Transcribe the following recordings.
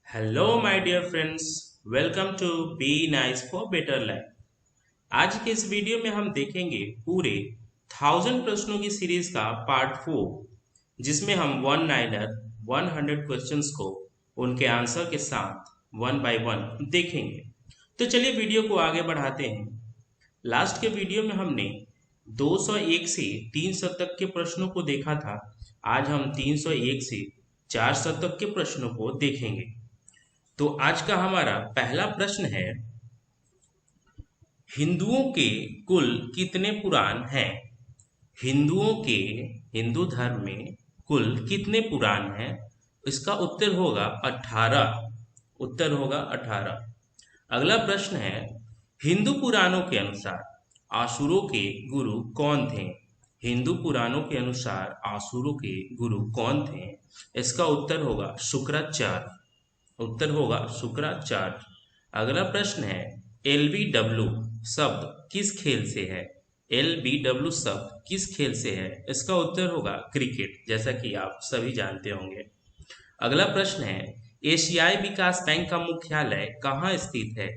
Hello my dear friends, welcome to be nice for better life. आज के इस video में हम देखेंगे पूरे 1000 प्रश्नों की सीरीज का पार्ट 4, जिसमें हम वन नाइनर 100 क्वेश्चंस को उनके आंसर के साथ वन बाय वन देखेंगे। तो चलिए वीडियो को आगे बढ़ाते हैं। लास्ट के वीडियो में हमने 201 से 300 तक के प्रश्नों को देखा था। आज हम 301 से 400 तक के प्रश्नों को देखेंगे। तो आज का हमारा पहला प्रश्न है, हिंदुओं के कुल कितने पुराण हैं? हिंदुओं के हिंदू धर्म में कुल कितने पुराण हैं? इसका उत्तर होगा 18। उत्तर होगा 18। अगला प्रश्न है, हिंदू पुराणों के अनुसार असुरों के गुरु कौन थे? हिंदू पुराणों के अनुसार असुरों के गुरु कौन थे? इसका उत्तर होगा शुक्राचार्य। उत्तर होगा शुक्राचार्य। अगला प्रश्न है, एलबीडब्ल्यू शब्द किस खेल से है? एलबीडब्ल्यू शब्द किस खेल से है? इसका उत्तर होगा क्रिकेट, जैसा कि आप सभी जानते होंगे। अगला प्रश्न है, एशियाई विकास बैंक का मुख्यालय कहाँ स्थित है?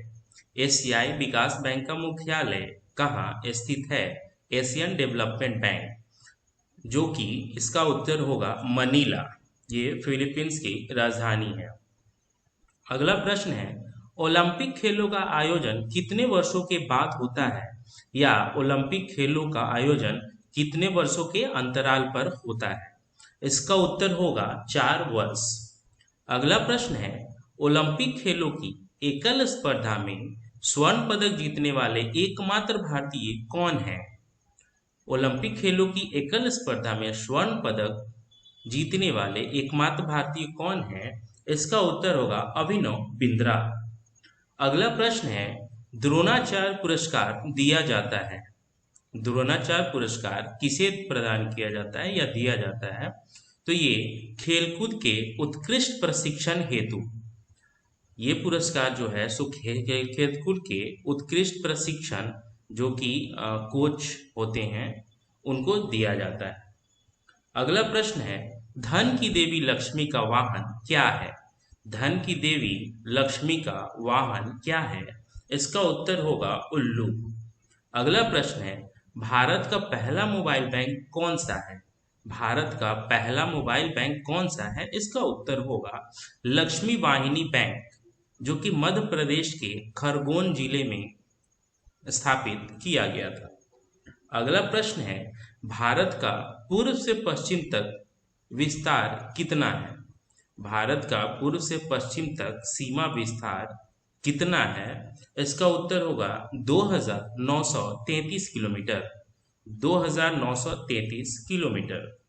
एशियाई विकास बैंक का मुख्यालय कहाँ स्थित है? एशियन डेवलपमेंट बैंक, जो कि इसका उत्तर होगा मनीला। ये फिलीपींस की राजधानी है। अगला प्रश्न है, ओलंपिक खेलों का आयोजन कितने वर्षों के बाद होता है? या ओलंपिक खेलों का आयोजन कितने वर्षों के अंतराल पर होता है? इसका उत्तर होगा 4 वर्ष। अगला प्रश्न है, ओलंपिक खेलों की एकल स्पर्धा में स्वर्ण पदक जीतने वाले एकमात्र भारतीय कौन है? ओलंपिक खेलों की एकल स्पर्धा में स्वर्ण पदक जीतने वाले एकमात्र भारतीय कौन है? इसका उत्तर होगा अभिनव बिंद्रा। अगला प्रश्न है, द्रोणाचार्य पुरस्कार दिया जाता है? द्रोणाचार्य पुरस्कार किसे प्रदान किया जाता है या दिया जाता है? तो ये खेलकूद के उत्कृष्ट प्रशिक्षण हेतु ये पुरस्कार जो है सो खेलकूद के उत्कृष्ट प्रशिक्षण, जो कि कोच होते हैं, उनको दिया जाता है। अगला प्रश्न है, धन की देवी लक्ष्मी का वाहन क्या है? धन की देवी लक्ष्मी का वाहन क्या है? इसका उत्तर होगा उल्लू। अगला प्रश्न है, भारत का पहला मोबाइल बैंक कौन सा है? भारत का पहला मोबाइल बैंक कौन सा है? इसका उत्तर होगा लक्ष्मी वाहिनी बैंक, जो कि मध्य प्रदेश के खरगोन जिले में स्थापित किया गया था। अगला प्रश्न है, भारत का पूर्व से पश्चिम तक विस्तार कितना है? भारत का पूर्व से पश्चिम तक सीमा विस्तार कितना है? इसका उत्तर होगा 2933 किलोमीटर। 2933 किलोमीटर।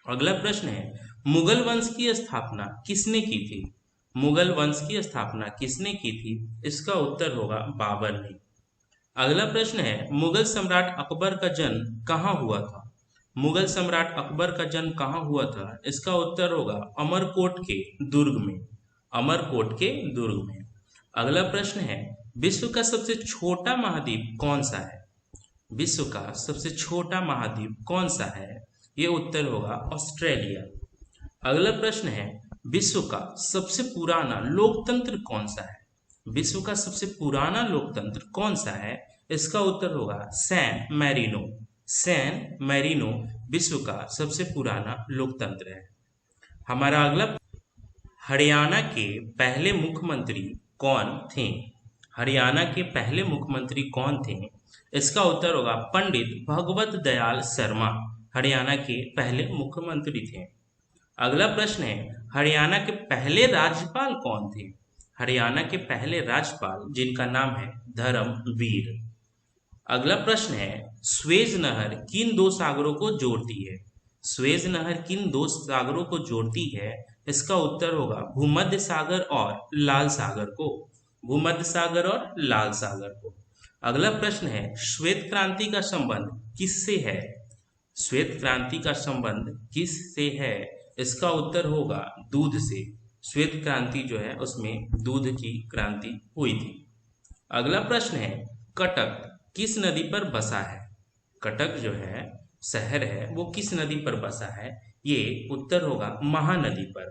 अगला प्रश्न है, मुगल वंश की स्थापना किसने की थी? मुगल वंश की स्थापना किसने की थी? इसका उत्तर होगा बाबर ने। अगला प्रश्न है, मुगल सम्राट अकबर का जन्म कहाँ हुआ था? मुगल सम्राट अकबर का जन्म कहाँ हुआ था? इसका उत्तर होगा अमरकोट के दुर्ग में। अमरकोट के दुर्ग में। अगला प्रश्न है, विश्व का सबसे छोटा महाद्वीप कौन सा है? विश्व का सबसे छोटा महाद्वीप कौन सा है? ये उत्तर होगा ऑस्ट्रेलिया। अगला प्रश्न है, विश्व का सबसे पुराना लोकतंत्र कौन सा है? विश्व का सबसे पुराना लोकतंत्र कौन सा है? इसका उत्तर होगा सैन मैरिनो। सैन मैरिनो विश्व का सबसे पुराना लोकतंत्र है। हमारा अगला, हरियाणा के पहले मुख्यमंत्री कौन थे? हरियाणा के पहले मुख्यमंत्री कौन थे? इसका उत्तर होगा पंडित भगवत दयाल शर्मा। हरियाणा के पहले मुख्यमंत्री थे। अगला प्रश्न है, हरियाणा के पहले राज्यपाल कौन थे? हरियाणा के पहले राज्यपाल, जिनका नाम है धर्मवीर। अगला प्रश्न है, स्वेज नहर किन दो सागरों को जोड़ती है? स्वेज नहर किन दो सागरों को जोड़ती है? इसका उत्तर होगा भूमध्य सागर और लाल सागर को। भूमध्य सागर और लाल सागर को। अगला प्रश्न है, श्वेत क्रांति का संबंध किससे है? श्वेत क्रांति का संबंध किससे है? इसका उत्तर होगा दूध से। श्वेत क्रांति जो है उसमें दूध की क्रांति हुई थी। अगला प्रश्न है, कटक किस नदी पर बसा है? कटक जो है शहर है वो किस नदी पर बसा है? ये उत्तर होगा महानदी पर।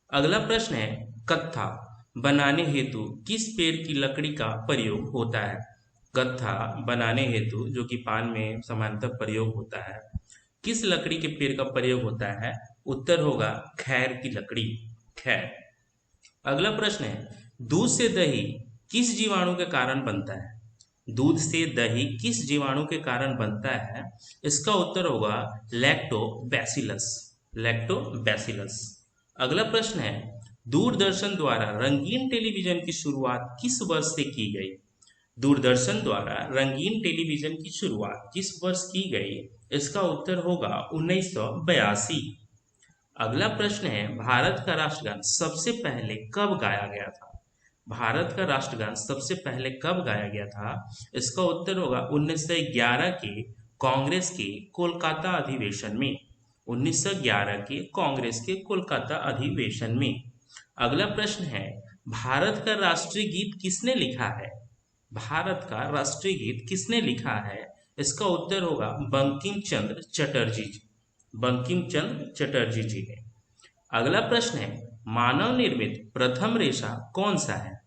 अगला प्रश्न है, कत्था बनाने हेतु किस पेड़ की लकड़ी का प्रयोग होता है? कत्था बनाने हेतु, जो कि पान में सामान्यतः प्रयोग होता है, किस लकड़ी के पेड़ का प्रयोग होता है? उत्तर होगा खैर की लकड़ी, खैर। अगला प्रश्न है, दूध से दही किस जीवाणु के कारण बनता है? दूध से दही किस जीवाणु के कारण बनता है? इसका उत्तर होगा लैक्टोबैसिलस, लैक्टोबैसिलस। अगला प्रश्न है, दूरदर्शन द्वारा रंगीन टेलीविजन की शुरुआत किस वर्ष से की गई? दूरदर्शन द्वारा रंगीन टेलीविजन की शुरुआत किस वर्ष की गई? इसका उत्तर होगा 1982। अगला प्रश्न है, भारत का राष्ट्रगान सबसे पहले कब गाया गया था? भारत का राष्ट्रगान सबसे पहले कब गाया गया था? इसका उत्तर होगा 1911 के कांग्रेस के कोलकाता अधिवेशन में, 1911 के कांग्रेस के कोलकाता अधिवेशन में। अगला प्रश्न है, भारत का राष्ट्रीय गीत किसने लिखा है? भारत का राष्ट्रीय गीत किसने लिखा है? इसका उत्तर होगा बंकिम चंद्र चटर्जी जी, बंकिम चंद्र चटर्जी जी ने। अगला प्रश्न है, मानव निर्मित प्रथम रेशा कौन सा है?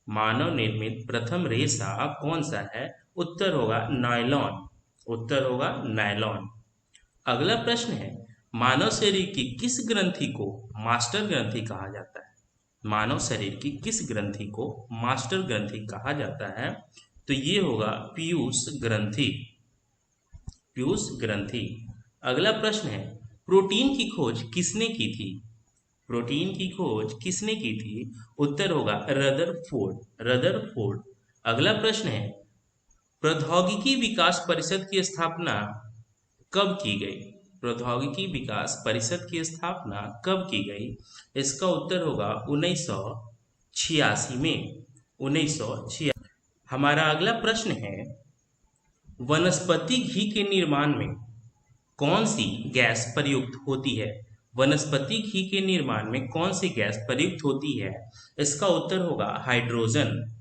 मानव निर्मित प्रथम रेशा कौन सा है? उत्तर होगा नायलॉन, उत्तर होगा नायलॉन। अगला प्रश्न है, मानव शरीर की किस ग्रंथि को मास्टर ग्रंथि कहा जाता है? मानव शरीर की किस ग्रंथि को मास्टर ग्रंथि कहा जाता है? तो ये होगा पीयूष ग्रंथि, पीयूष ग्रंथि। अगला प्रश्न है, प्रोटीन की खोज किसने की थी? प्रोटीन की खोज किसने की थी? उत्तर होगा रदरफोर्ड, रदरफोर्ड। अगला प्रश्न है, प्रौद्योगिकी विकास परिषद की स्थापना कब की गई? प्रौद्योगिकी विकास परिषद की स्थापना कब की गई? इसका उत्तर होगा 1986 में, 1986। हमारा अगला प्रश्न है, वनस्पति घी के निर्माण में कौन सी गैस प्रयुक्त होती है? वनस्पति घी के निर्माण में कौन सी गैस प्रयुक्त होती है? इसका उत्तर होगा हाइड्रोजन।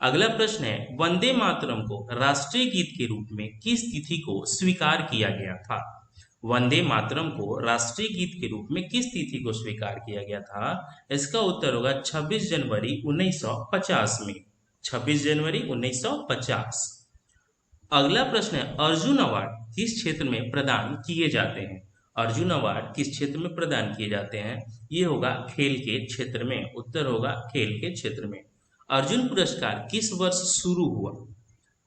अगला प्रश्न है, वंदे मातरम को राष्ट्रीय गीत के रूप में किस तिथि को स्वीकार किया गया था? वंदे मातरम को राष्ट्रीय गीत के रूप में किस तिथि को स्वीकार किया गया था? इसका उत्तर होगा 26 जनवरी 1950 में, 26 जनवरी 1950। अगला प्रश्न है, अर्जुन अवार्ड किस क्षेत्र में प्रदान किए जाते हैं? अर्जुन अवार्ड किस क्षेत्र में प्रदान किए जाते हैं? ये होगा खेल के क्षेत्र में, उत्तर होगा खेल के क्षेत्र में। अर्जुन पुरस्कार किस वर्ष शुरू हुआ?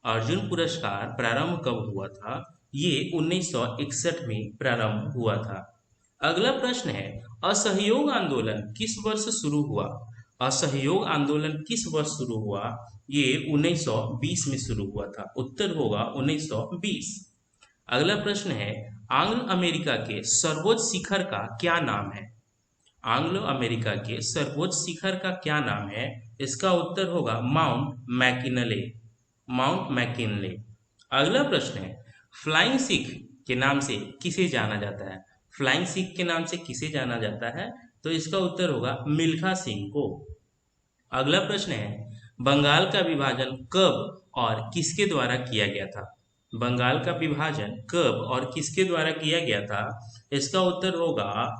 अर्जुन पुरस्कार प्रारंभ कब हुआ था? ये 1961 में प्रारंभ हुआ था। अगला प्रश्न है, असहयोग आंदोलन किस वर्ष शुरू हुआ? असहयोग आंदोलन किस वर्ष शुरू हुआ? ये 1920 में शुरू हुआ था, उत्तर होगा 1920। अगला प्रश्न है, आंग्ल अमेरिका के सर्वोच्च शिखर का क्या नाम है? आंग्लो अमेरिका के सर्वोच्च शिखर का क्या नाम है? इसका उत्तर होगा माउंट मैकिनले, माउंट मैकिनले। अगला प्रश्न है, फ्लाइंग सिख के नाम से किसे जाना जाता है? फ्लाइंग सिख के नाम से किसे जाना जाता है? तो इसका उत्तर होगा मिल्खा सिंह को। अगला प्रश्न है, बंगाल का विभाजन कब और किसके द्वारा किया गया था? बंगाल का विभाजन कब और किसके द्वारा किया गया था? इसका उत्तर होगा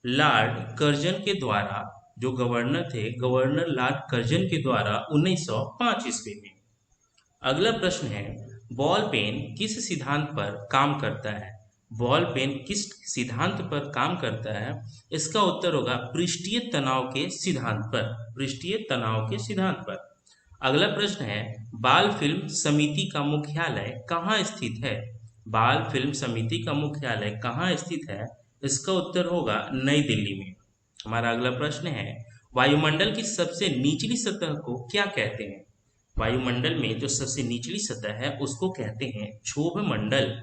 लॉर्ड कर्जन के द्वारा, जो गवर्नर थे, गवर्नर लॉर्ड कर्जन के द्वारा 1905 ईस्वी में। अगला प्रश्न है, बॉल पेन किस सिद्धांत पर काम करता है? बॉल पेन किस सिद्धांत पर काम करता है? इसका उत्तर होगा पृष्ठीय तनाव के सिद्धांत पर, पृष्ठीय तनाव के सिद्धांत पर। अगला प्रश्न है, बाल फिल्म समिति का मुख्यालय कहाँ स्थित है? बाल फिल्म समिति का मुख्यालय कहाँ स्थित है? इसका उत्तर होगा नई दिल्ली में। हमारा अगला प्रश्न है, वायुमंडल की सबसे निचली सतह को क्या कहते हैं? वायुमंडल में जो सबसे निचली सतह है उसको कहते हैं क्षोभ मंडल।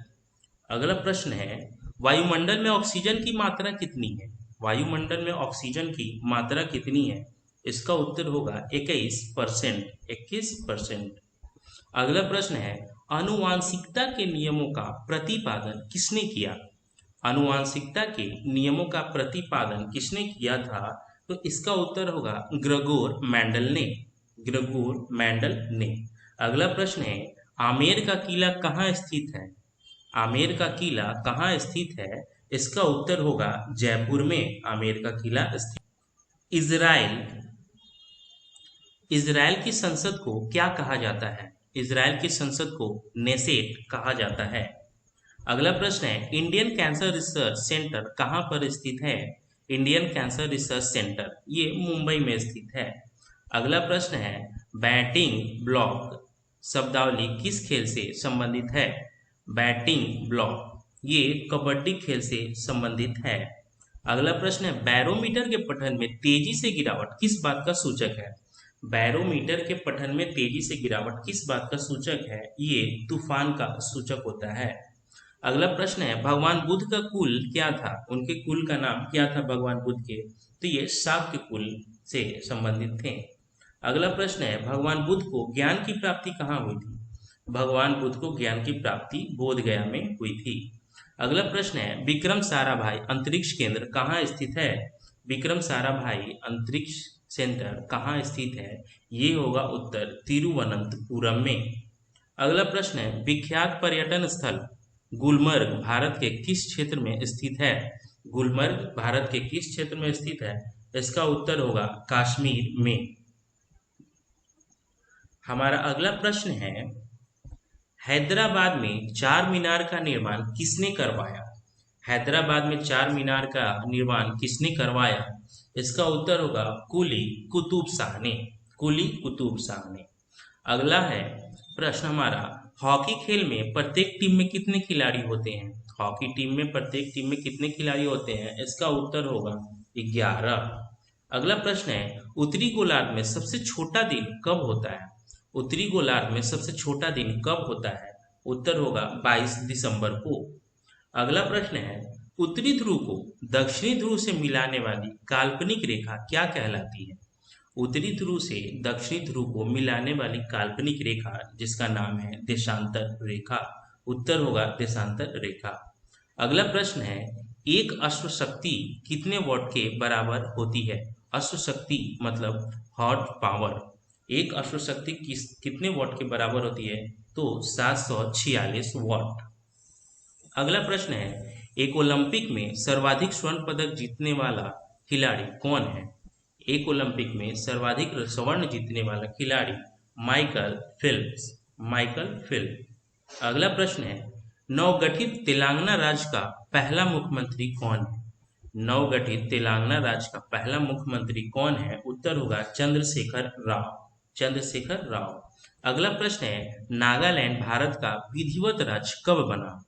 अगला प्रश्न है, वायुमंडल में ऑक्सीजन की मात्रा कितनी है? वायुमंडल में ऑक्सीजन की मात्रा कितनी है? इसका उत्तर होगा 21%, 21%। अगला प्रश्न है, आनुवांशिकता के नियमों का प्रतिपादन किसने किया? आनुवांशिकता के नियमों का प्रतिपादन किसने किया था? तो इसका उत्तर होगा ग्रेगोर मेंडल ने, ग्रेगोर मेंडल ने। अगला प्रश्न है, आमेर का किला कहाँ स्थित है? आमेर का किला कहाँ स्थित है? इसका उत्तर होगा जयपुर में आमेर का किला स्थित। इजराइल इजराइल की संसद को क्या कहा जाता है? इजराइल की संसद को नेसेट कहा जाता है। अगला प्रश्न है, इंडियन कैंसर रिसर्च सेंटर कहाँ पर स्थित है? इंडियन कैंसर रिसर्च सेंटर ये मुंबई में स्थित है। अगला प्रश्न है, बैटिंग ब्लॉक शब्दावली किस खेल से संबंधित है? बैटिंग ब्लॉक ये कबड्डी खेल से संबंधित है। अगला प्रश्न है, बैरोमीटर के पठन में तेजी से गिरावट किस बात का सूचक है? बैरोमीटर के पठन में तेजी से गिरावट किस बात का सूचक है? ये तूफान का सूचक होता है। अगला प्रश्न है, भगवान बुद्ध का कुल क्या था? उनके कुल का नाम क्या था भगवान बुद्ध के? तो ये शाक्य कुल से संबंधित थे। अगला प्रश्न है, भगवान बुद्ध को ज्ञान की प्राप्ति कहाँ हुई थी? भगवान बुद्ध को ज्ञान की प्राप्ति बोध गया में हुई थी। अगला प्रश्न है, विक्रम साराभाई अंतरिक्ष केंद्र कहाँ स्थित है? विक्रम साराभाई अंतरिक्ष सेंटर कहाँ स्थित है? ये होगा उत्तर तिरुवनंतपुरम में। अगला प्रश्न है, विख्यात पर्यटन स्थल गुलमर्ग भारत के किस क्षेत्र में स्थित है? गुलमर्ग भारत के किस क्षेत्र में स्थित है? इसका उत्तर होगा कश्मीर में। हमारा अगला प्रश्न है, हैदराबाद में चार मीनार का निर्माण किसने करवाया? हैदराबाद में चार मीनार का निर्माण किसने करवाया? इसका उत्तर होगा कुली कुतुब शाह ने। कुली कुतुब शाह ने। अगला है प्रश्न हमारा, हॉकी खेल में प्रत्येक टीम में कितने खिलाड़ी होते हैं? हॉकी टीम में प्रत्येक टीम में कितने खिलाड़ी होते हैं? इसका उत्तर होगा 11। अगला प्रश्न है, उत्तरी गोलार्ध में सबसे छोटा दिन कब होता है? उत्तरी गोलार्ध में सबसे छोटा दिन कब होता है? उत्तर होगा 22 दिसंबर को। अगला प्रश्न है, उत्तरी ध्रुव को दक्षिणी ध्रुव से मिलाने वाली काल्पनिक रेखा क्या कहलाती है? उत्तरी ध्रुव से दक्षिणी ध्रुव को मिलाने वाली काल्पनिक रेखा जिसका नाम है देशांतर रेखा। उत्तर होगा देशांतर रेखा। अगला प्रश्न है, एक अश्वशक्ति कितने वॉट के बराबर होती है? अश्वशक्ति मतलब हॉर्स पावर। एक अश्वशक्ति कितने वॉट के बराबर होती है? तो 746 वॉट। अगला प्रश्न है, एक ओलंपिक में सर्वाधिक स्वर्ण पदक जीतने वाला खिलाड़ी कौन है? एक ओलंपिक में सर्वाधिक स्वर्ण जीतने वाला खिलाड़ी माइकल फिल्प्स। Michael Phelps. अगला प्रश्न है, नवगठित तेलंगाना राज्य का पहला मुख्यमंत्री कौन है? नवगठित तेलंगाना राज्य का पहला मुख्यमंत्री कौन है? उत्तर होगा चंद्रशेखर राव। चंद्रशेखर राव। अगला प्रश्न है, नागालैंड भारत का विधिवत राज्य कब बना?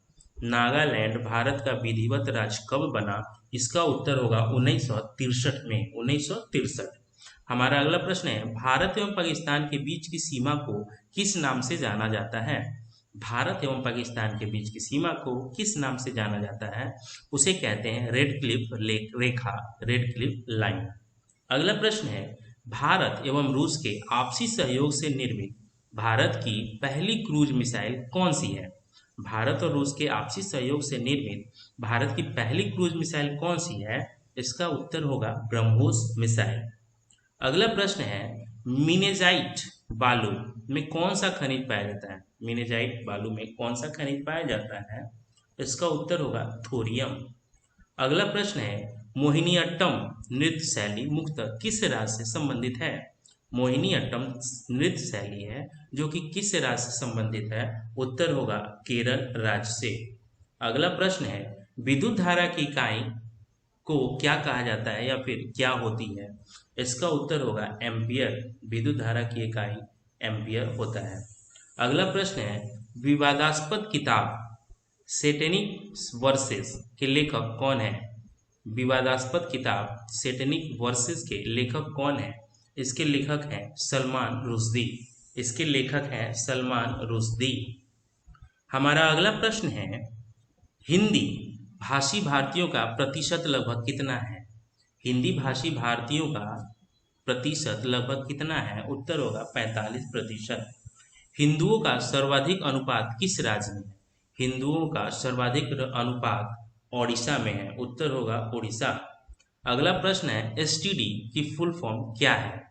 नागालैंड भारत का विधिवत राज्य कब बना? इसका उत्तर होगा 1963 में। 1963। हमारा अगला प्रश्न है, भारत एवं पाकिस्तान के बीच की सीमा को किस नाम से जाना जाता है? भारत एवं पाकिस्तान के बीच की सीमा को किस नाम से जाना जाता है? उसे कहते हैं रेड क्लिफ रेखा, रेड क्लिफ लाइन। अगला प्रश्न है, भारत एवं रूस के आपसी सहयोग से निर्मित भारत की पहली क्रूज मिसाइल कौन सी है? भारत और रूस के आपसी सहयोग से निर्मित भारत की पहली क्रूज मिसाइल कौन सी है? इसका उत्तर होगा ब्रह्मोस मिसाइल। अगला प्रश्न है, मिनेजाइट बालू में कौन सा खनिज पाया जाता है? मिनेजाइट बालू में कौन सा खनिज पाया जाता है? इसका उत्तर होगा थोरियम। अगला प्रश्न है, मोहिनीअट्टम नृत्य शैली मुख्यतः किस राज्य से संबंधित है? मोहिनीअट्टम नृत्य शैली है जो कि किस राज्य से संबंधित है? उत्तर होगा केरल राज्य से। अगला प्रश्न है, विद्युत धारा की इकाई को क्या कहा जाता है या फिर क्या होती है? इसका उत्तर होगा एम्पियर। विद्युत धारा की इकाई एम्पियर होता है। अगला प्रश्न है, विवादास्पद किताब सैटेनिक वर्सेस के लेखक कौन है? विवादास्पद किताब सैटेनिक वर्सेस के लेखक कौन है? इसके लेखक हैं सलमान रुश्दी। इसके लेखक हैं सलमान रुश्दी। हमारा अगला प्रश्न है, हिंदी भाषी भारतीयों का प्रतिशत लगभग कितना है? हिंदी भाषी भारतीयों का प्रतिशत लगभग कितना है? उत्तर होगा 45%। हिंदुओं का सर्वाधिक अनुपात किस राज्य में है? हिंदुओं का सर्वाधिक अनुपात ओडिशा में है। उत्तर होगा ओडिशा। अगला प्रश्न है, एसटीडी की फुल फॉर्म क्या है?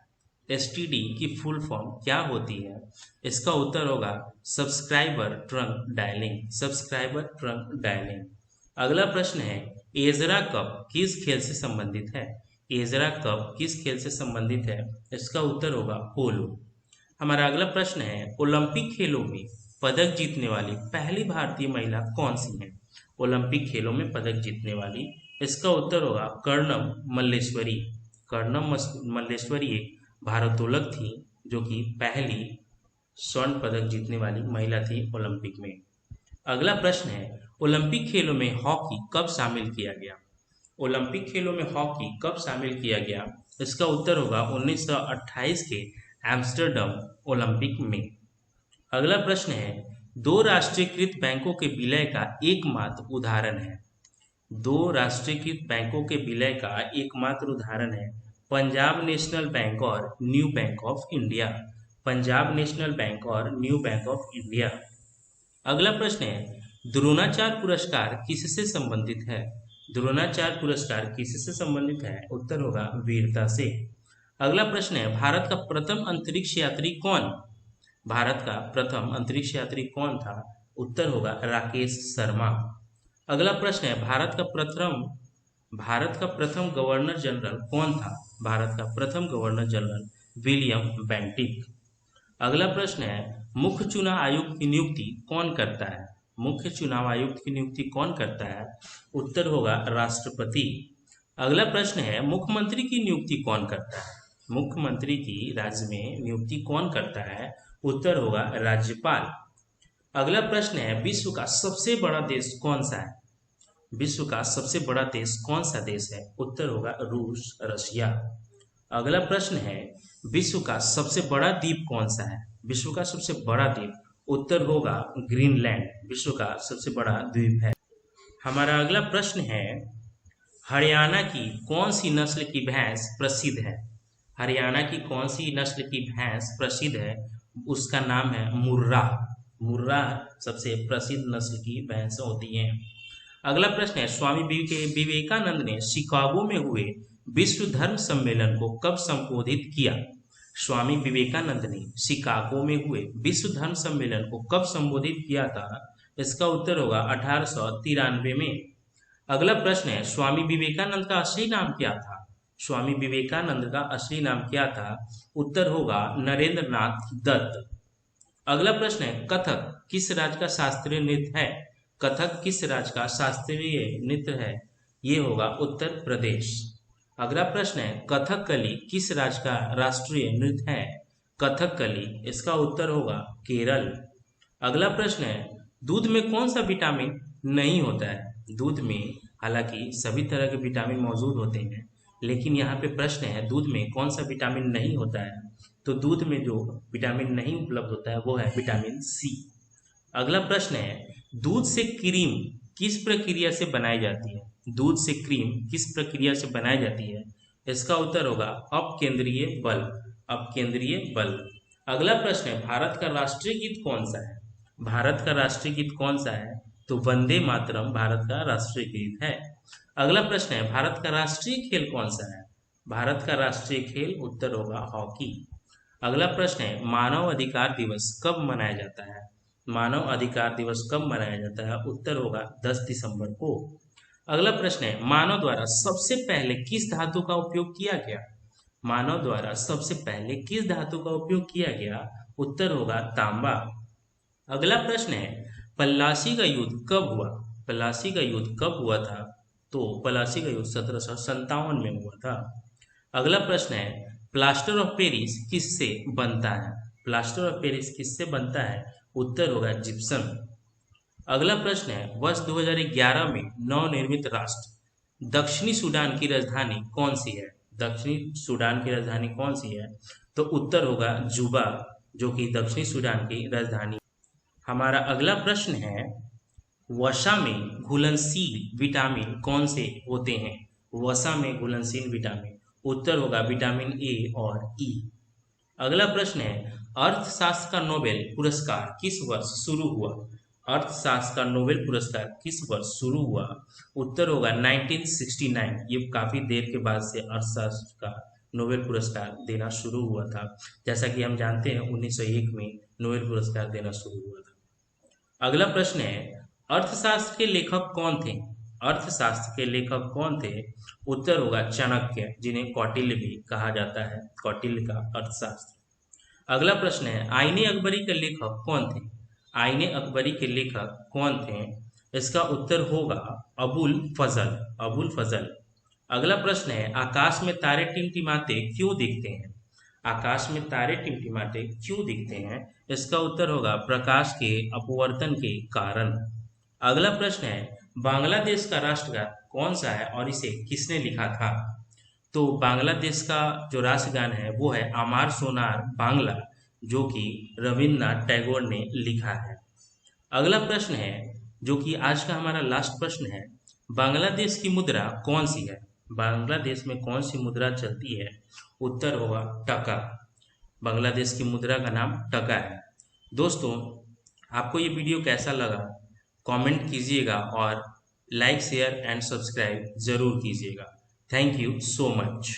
एसटीडी की फुल फॉर्म क्या होती है? इसका उत्तर होगा subscriber trunk dialling. Subscriber trunk dialling. अगला प्रश्न है, एजरा कप किस खेल से संबंधित है? एजरा कप किस खेल से संबंधित है? इसका उत्तर होगा पोलो। हमारा अगला प्रश्न है, ओलंपिक खेलों में पदक जीतने वाली पहली भारतीय महिला कौन सी है? ओलंपिक खेलों में पदक जीतने वाली, इसका उत्तर होगा कर्णम मल्लेश्वरी। मल्लेश्वरी एक भारोत्तोलक थी जो कि पहली स्वर्ण पदक जीतने वाली महिला थी ओलंपिक में। अगला प्रश्न है, ओलंपिक खेलों में हॉकी कब शामिल किया गया? ओलंपिक खेलों में हॉकी कब शामिल किया गया? इसका उत्तर होगा 1928 के एम्स्टर्डम ओलंपिक में। अगला प्रश्न है, दो राष्ट्रीयकृत बैंकों के विलय का एकमात्र उदाहरण है। दो राष्ट्रीयकृत बैंकों के विलय का एकमात्र उदाहरण है पंजाब नेशनल बैंक और new bank of India. Punjab national bank और न्यू बैंक ऑफ इंडिया। अगला प्रश्न है, द्रोणाचार्य पुरस्कार किससे संबंधित है? द्रोणाचार्य पुरस्कार किससे संबंधित है? उत्तर होगा वीरता से। अगला प्रश्न है, भारत का प्रथम अंतरिक्ष यात्री कौन? भारत का प्रथम अंतरिक्ष यात्री कौन था? उत्तर होगा राकेश शर्मा। अगला प्रश्न है, भारत का प्रथम गवर्नर जनरल कौन था? भारत का प्रथम गवर्नर जनरल विलियम बेंटिक। अगला प्रश्न है, मुख्य चुनाव आयुक्त की नियुक्ति कौन करता है? मुख्य चुनाव आयुक्त की नियुक्ति कौन करता है? उत्तर होगा राष्ट्रपति। अगला प्रश्न है, मुख्यमंत्री की नियुक्ति कौन करता है? मुख्यमंत्री की राज्य में नियुक्ति कौन करता है? उत्तर होगा राज्यपाल। अगला प्रश्न है, विश्व का सबसे बड़ा देश कौन सा है? विश्व का सबसे बड़ा देश कौन सा देश है? उत्तर होगा रूस, रशिया। अगला प्रश्न है, विश्व का सबसे बड़ा द्वीप कौन सा है? विश्व का सबसे बड़ा द्वीप, उत्तर होगा ग्रीनलैंड विश्व का सबसे बड़ा द्वीप है। हमारा अगला प्रश्न है, हरियाणा की कौन सी नस्ल की भैंस प्रसिद्ध है? हरियाणा की कौन सी नस्ल की भैंस प्रसिद्ध है? उसका नाम है मुर्रा। मुर्रा सबसे प्रसिद्ध नस्ल की भैंस होती हैं। अगला प्रश्न है, स्वामी विवेकानंद ने शिकागो में हुए विश्व धर्म सम्मेलन को कब संबोधित किया? स्वामी विवेकानंद ने शिकागो में हुए विश्व धर्म सम्मेलन को कब संबोधित किया था? इसका उत्तर होगा 1893 में। अगला प्रश्न है, स्वामी विवेकानंद का असली नाम क्या था? स्वामी विवेकानंद का असली नाम क्या था? उत्तर होगा नरेंद्र नाथ दत्त। अगला प्रश्न है, कथक किस राज्य का शास्त्रीय नृत्य है? कथक किस राज्य का शास्त्रीय नृत्य है? ये होगा उत्तर प्रदेश। अगला प्रश्न है, कथकली किस राज्य का राष्ट्रीय नृत्य है? कथकली, इसका उत्तर होगा केरल। अगला प्रश्न है, दूध में कौन सा विटामिन नहीं होता है? दूध में हालांकि सभी तरह के विटामिन मौजूद होते हैं, लेकिन यहाँ पे प्रश्न है दूध में कौन सा विटामिन नहीं होता है? तो दूध में जो विटामिन नहीं उपलब्ध होता है वो है विटामिन सी। अगला प्रश्न है, दूध से क्रीम किस प्रक्रिया से बनाई जाती है? दूध से क्रीम किस प्रक्रिया से बनाई जाती है? इसका उत्तर होगा अपकेंद्रीय बल। अपकेंद्रीय बल। अगला प्रश्न है, भारत का राष्ट्रीय गीत कौन सा है? भारत का राष्ट्रीय गीत कौन सा है? तो वंदे मातरम भारत का राष्ट्रीय गीत है। अगला प्रश्न है, भारत का राष्ट्रीय खेल कौन सा है? भारत का राष्ट्रीय खेल, उत्तर होगा हॉकी। अगला प्रश्न है, मानव अधिकार दिवस कब मनाया जाता है? मानव अधिकार दिवस कब मनाया जाता है? उत्तर होगा 10 दिसंबर को। अगला प्रश्न है, मानव द्वारा सबसे पहले किस धातु का उपयोग किया गया? मानव द्वारा सबसे पहले किस धातु का उपयोग किया गया? उत्तर होगा तांबा। अगला प्रश्न है, पलासी का युद्ध कब हुआ? पलासी का युद्ध कब हुआ था? तो पलासी का युद्ध 1757 में हुआ था। अगला प्रश्न है, प्लास्टर ऑफ पेरिस किससे बनता है? प्लास्टर ऑफ पेरिस किससे बनता है? उत्तर होगा जिप्सम। अगला प्रश्न है, वर्ष 2011 में नवनिर्मित राष्ट्र दक्षिणी सूडान की राजधानी कौन सी है? दक्षिणी सूडान की राजधानी कौन सी है? तो उत्तर होगा जुबा, जो कि दक्षिणी सूडान की राजधानी। हमारा अगला प्रश्न है, वसा में घुलनशील विटामिन कौन से होते हैं? वसा में घुलनशील विटामिन, उत्तर होगा विटामिन ए और ई। अगला प्रश्न है, अर्थशास्त्र का नोबेल पुरस्कार किस वर्ष शुरू हुआ? अर्थशास्त्र का नोबेल पुरस्कार किस वर्ष शुरू हुआ? उत्तर होगा 1969। ये काफी देर के बाद से अर्थशास्त्र का नोबेल पुरस्कार देना शुरू हुआ था। जैसा कि हम जानते हैं 1901 में नोबेल पुरस्कार देना शुरू हुआ था। अगला प्रश्न है, अर्थशास्त्र के लेखक कौन थे? अर्थशास्त्र के लेखक कौन थे? उत्तर होगा चाणक्य, जिन्हें कौटिल्य भी कहा जाता है, कौटिल्य का अर्थशास्त्र। अगला प्रश्न है, आईने अकबरी के लेखक कौन थे? आईने अकबरी के लेखक कौन थे? इसका उत्तर होगा अबुल फजल, अबुल फजल। अगला प्रश्न है, आकाश में तारे टिमटिमाते क्यों दिखते हैं? आकाश में तारे टिमटिमाते क्यों दिखते हैं? इसका उत्तर होगा प्रकाश के अपवर्तन के कारण। अगला प्रश्न है, बांग्लादेश का राष्ट्रगान कौन सा है और इसे किसने लिखा था? तो बांग्लादेश का जो राष्ट्रगान है वो है अमार सोनार बांग्ला, जो कि रविन्द्रनाथ टैगोर ने लिखा है। अगला प्रश्न है, जो कि आज का हमारा लास्ट प्रश्न है, बांग्लादेश की मुद्रा कौन सी है? बांग्लादेश में कौन सी मुद्रा चलती है? उत्तर होगा टका। बांग्लादेश की मुद्रा का नाम टका है। दोस्तों, आपको ये वीडियो कैसा लगा कमेंट कीजिएगा और लाइक शेयर एंड सब्सक्राइब जरूर कीजिएगा। Thank you so much.